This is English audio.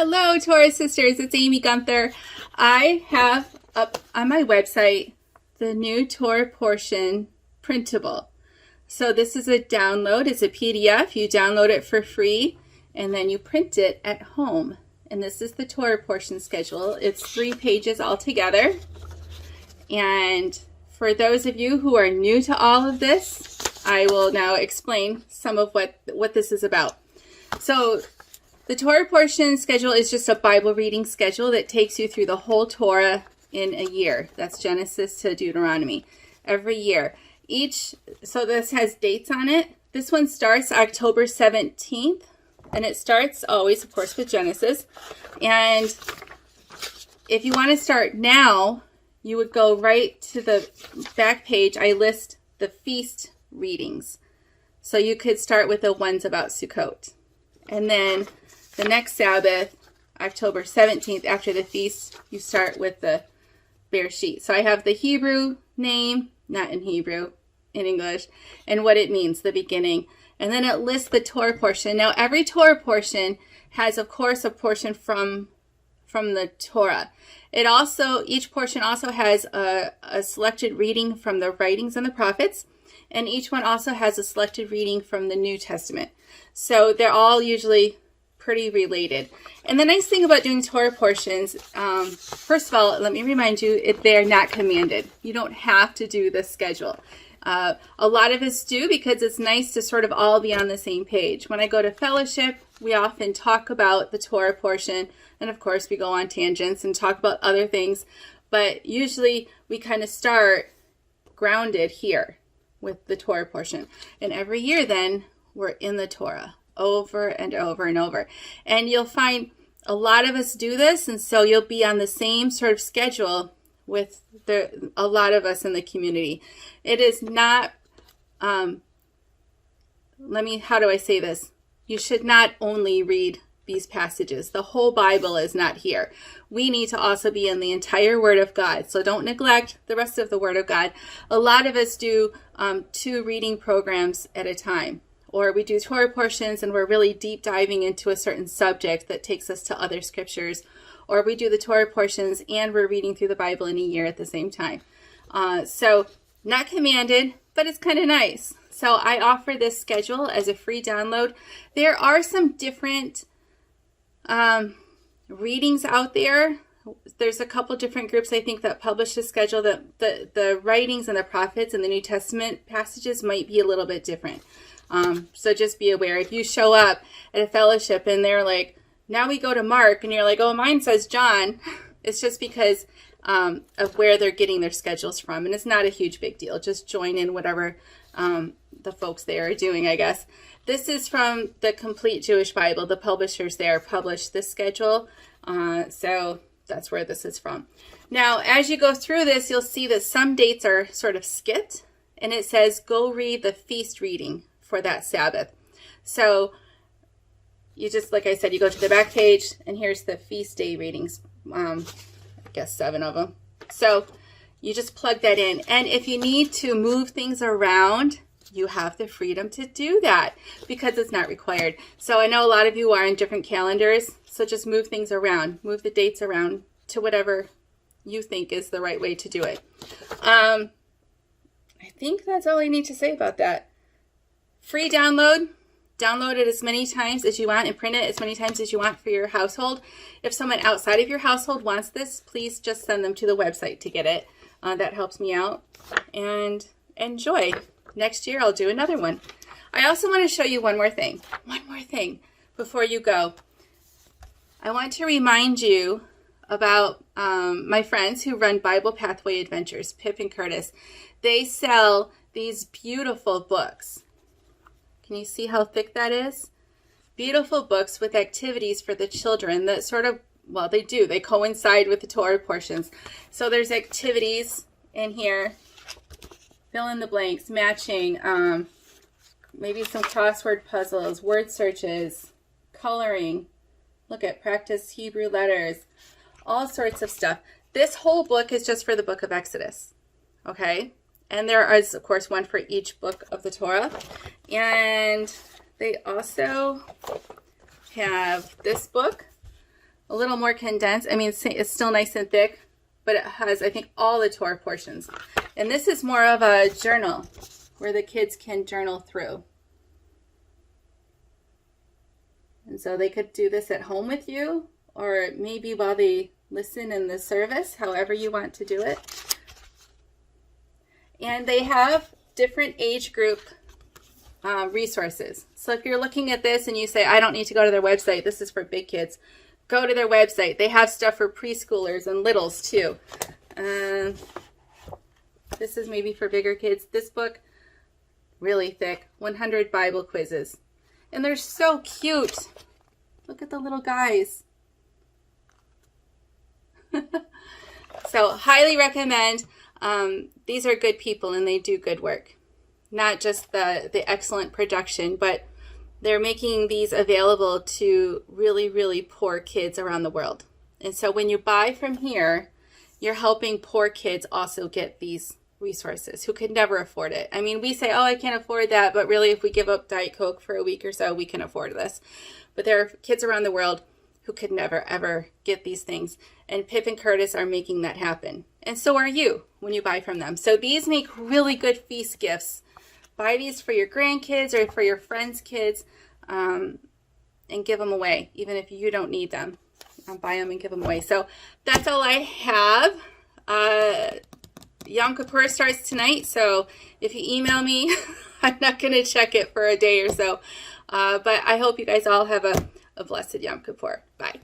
Hello, Torah sisters. It's Amy Gunther. I have up on my website the new Torah portion printable. So this is a download. It's a PDF. You download it for free and then you print it at home. And this is the Torah portion schedule. It's 3 pages altogether. And for those of you who are new to all of this, I will now explain some of what this is about. So the Torah portion schedule is just a Bible reading schedule that takes you through the whole Torah in a year. That's Genesis to Deuteronomy every year. So this has dates on it. This one starts October 17th, and it starts always, of course, with Genesis. And if you want to start now, you would go right to the back page. I list the feast readings. So you could start with the ones about Sukkot. And then the next Sabbath, October 17th, after the feast, you start with the Bereshit. So I have the Hebrew name, not in Hebrew, in English, and what it means, the beginning. And then it lists the Torah portion. Now, every Torah portion has, of course, a portion from the Torah. Each portion also has a selected reading from the writings and the prophets, and each one also has a selected reading from the New Testament. So they're all usually pretty related. And the nice thing about doing Torah portions, first of all, let me remind you, they're not commanded. You don't have to do the schedule. A lot of us do because it's nice to sort of all be on the same page. When I go to fellowship, we often talk about the Torah portion, and of course we go on tangents and talk about other things, but usually we kind of start grounded here with the Torah portion. And every year then, we're in the Torah over and over and over. And you'll find a lot of us do this, and so you'll be on the same sort of schedule with a lot of us in the community. It is not, how do I say this? You should not only read these passages. The whole Bible is not here. We need to also be in the entire Word of God. So don't neglect the rest of the Word of God. A lot of us do 2 reading programs at a time. Or we do Torah portions and we're really deep diving into a certain subject that takes us to other scriptures. Or we do the Torah portions and we're reading through the Bible in a year at the same time. So not commanded, but it's kind of nice. So I offer this schedule as a free download. There are some different readings out there. There's a couple different groups, I think, that publish the schedule. The writings and the prophets and the New Testament passages might be a little bit different. So just be aware. If you show up at a fellowship and they're like, now we go to Mark, and you're like, oh, mine says John, it's just because of where they're getting their schedules from. And it's not a huge big deal. Just join in whatever the folks there are doing, I guess. This is from the Complete Jewish Bible. The publishers there published this schedule. So that's where this is from. Now, as you go through this, you'll see that some dates are sort of skipped. And it says, go read the feast reading for that Sabbath. So you just, like I said, you go to the back page, and here's the feast day readings. I guess 7 of them. So you just plug that in. And if you need to move things around, you have the freedom to do that because it's not required. So I know a lot of you are in different calendars, so just move things around. Move the dates around to whatever you think is the right way to do it. I think that's all I need to say about that. Free download. Download it as many times as you want and print it as many times as you want for your household. If someone outside of your household wants this, please just send them to the website to get it. That helps me out. And enjoy. Next year I'll do another one. I also want to show you one more thing. One more thing before you go. I want to remind you about my friends who run Bible Pathway Adventures, Pip and Curtis. They sell these beautiful books. Can you see how thick that is? Beautiful books with activities for the children that sort of, well, they do. They coincide with the Torah portions. So there's activities in here. Fill in the blanks, matching, maybe some crossword puzzles, word searches, coloring. Look at practice Hebrew letters, all sorts of stuff. This whole book is just for the book of Exodus, okay? And there is, of course, one for each book of the Torah. And they also have this book, a little more condensed. I mean, it's still nice and thick, but it has, I think, all the Torah portions. And this is more of a journal where the kids can journal through. And so they could do this at home with you, or maybe while they listen in the service, however you want to do it. And they have different age group resources. So if you're looking at this and you say, I don't need to go to their website, this is for big kids, go to their website. They have stuff for preschoolers and littles too. This is maybe for bigger kids. This book, really thick, 100 Bible quizzes. And they're so cute. Look at the little guys. So highly recommend. These are good people and they do good work. Not just the excellent production, but they're making these available to really, really poor kids around the world. And so when you buy from here, you're helping poor kids also get these resources who could never afford it. I mean, we say, oh, I can't afford that, but really if we give up Diet Coke for a week or so, we can afford this. But there are kids around the world who could never, ever get these things. And Pip and Curtis are making that happen. And so are you when you buy from them. So these make really good feast gifts. Buy these for your grandkids or for your friends' kids and give them away, even if you don't need them. Buy them and give them away. So that's all I have. Yom Kippur starts tonight, so if you email me, I'm not going to check it for a day or so. But I hope you guys all have a blessed Yom Kippur. Bye.